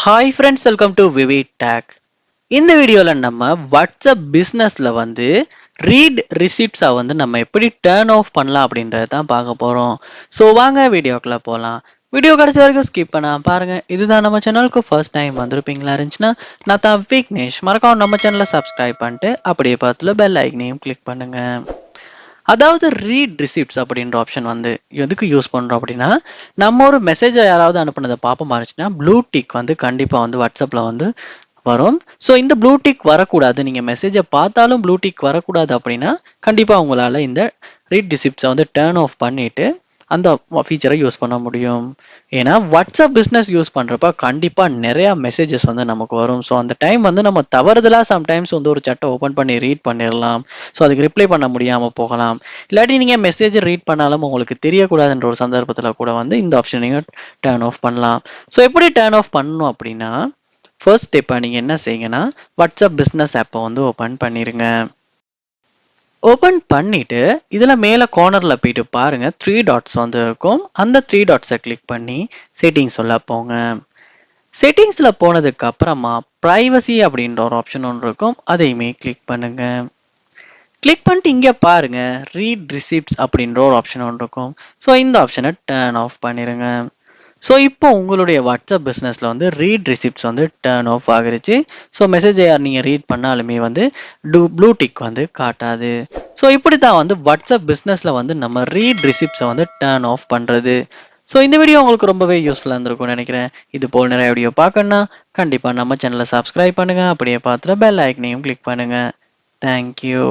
Hi friends, welcome to VV tech. இந்த வீடியோவில் நம்ம வாட்ஸ்அப் பிஸ்னஸில் வந்து ரீட் ரிசிப்ட்ஸை வந்து நம்ம எப்படி டேர்ன் ஆஃப் பண்ணலாம் அப்படின்றத தான் பார்க்க போகிறோம். ஸோ வாங்க வீடியோக்குள்ளே போகலாம். வீடியோ கடைசி வரைக்கும் ஸ்கிப் பண்ணாம பாருங்க. இதுதான் நம்ம சேனலுக்கு ஃபர்ஸ்ட் டைம் வந்திருப்பீங்களா இருந்துச்சுன்னா நான் தான் விக்னேஷ். மறக்காம நம்ம சேனலை சப்ஸ்கிரைப் பண்ணிட்டு அப்படியே பார்த்துல பெல் ஐக்கனையும் கிளிக் பண்ணுங்க. அதாவது ரீட் ரிசிப்ட்ஸ் அப்படின்ற ஆப்ஷன் வந்து எதுக்கு யூஸ் பண்ணுறோம் அப்படின்னா, நம்ம ஒரு மெசேஜை யாராவது அனுப்புனதை பார்ப்போம் இருந்துச்சுன்னா ப்ளூ டிக் வந்து கண்டிப்பாக வந்து வாட்ஸ்அப்பில் வந்து வரும். ஸோ இந்த ப்ளூ டிக் வரக்கூடாது, நீங்கள் மெசேஜை பார்த்தாலும் ப்ளூ டிக் வரக்கூடாது அப்படின்னா கண்டிப்பாக உங்களால் இந்த ரீட் ரிசிப்ட்ஸை வந்து டேர்ன் ஆஃப் பண்ணிவிட்டு அந்த ஃபீச்சரை யூஸ் பண்ண முடியும். ஏன்னா வாட்ஸ்அப் பிஸ்னஸ் யூஸ் பண்ணுறப்ப கண்டிப்பாக நிறையா மெசேஜஸ் வந்து நமக்கு வரும். ஸோ அந்த டைம் வந்து நம்ம தவறுதலாக சம்டைம்ஸ் வந்து ஒரு சட்டை ஓப்பன் பண்ணி ரீட் பண்ணிடலாம். ஸோ அதுக்கு ரிப்ளை பண்ண முடியாமல் போகலாம். இல்லாட்டி நீங்கள் மெசேஜ் ரீட் பண்ணாலும் உங்களுக்கு தெரியக்கூடாதுன்ற ஒரு சந்தர்ப்பத்தில் கூட வந்து இந்த ஆப்ஷன் நீங்கள் டேர்ன் ஆஃப் பண்ணலாம். ஸோ எப்படி டேர்ன் ஆஃப் பண்ணணும் அப்படின்னா, ஃபர்ஸ்ட் ஸ்டெப்பாக நீங்கள் என்ன செய்யுங்கன்னா, வாட்ஸ்அப் பிஸ்னஸ் ஆப்பை வந்து ஓப்பன் பண்ணிடுங்க. ஓப்பன் பண்ணிட்டு இதில் மேலே கார்னரில் போயிட்டு பாருங்க, 3 டாட்ஸ் வந்து இருக்கும். அந்த 3 டாட்ஸை கிளிக் பண்ணி செட்டிங்ஸ் உள்ள போங்க. செட்டிங்ஸில் போனதுக்கு அப்புறமா ப்ரைவசி அப்படின்ற ஒரு ஆப்ஷன் ஒன்று இருக்கும், அதையுமே கிளிக் பண்ணுங்க. கிளிக் பண்ணிட்டு இங்கே பாருங்க, ரீட் ரிசிப்ட்ஸ் அப்படின்ற ஒரு ஆப்ஷன் ஒன்று இருக்கும். ஸோ இந்த ஆப்ஷனை டேர்ன் ஆஃப் பண்ணிடுங்க. ஸோ இப்போ உங்களுடைய வாட்ஸ்அப் பிஸ்னஸில் வந்து ரீட் ரிசிப்ட்ஸ் வந்து டேர்ன் ஆஃப் ஆகிருச்சு. ஸோ மெசேஜை யார் நீங்கள் ரீட் பண்ணாலுமே வந்து ப்ளூ டிக் வந்து காட்டாது. ஸோ இப்படி தான் வந்து வாட்ஸ்அப் பிஸ்னஸில் வந்து நம்ம ரீட் ரிசிப்ட்ஸை வந்து டேர்ன் ஆஃப் பண்ணுறது. ஸோ இந்த வீடியோ உங்களுக்கு ரொம்பவே யூஸ்ஃபுல்லாக இருந்திருக்கும்னு நினைக்கிறேன். இது போல் நிறைய வீடியோ பார்க்கணுன்னா கண்டிப்பாக நம்ம சேனலை சப்ஸ்கிரைப் பண்ணுங்கள். அப்படியே பார்த்துட்டு பெல் ஐக்கனையும் கிளிக் பண்ணுங்கள். தேங்க்யூ.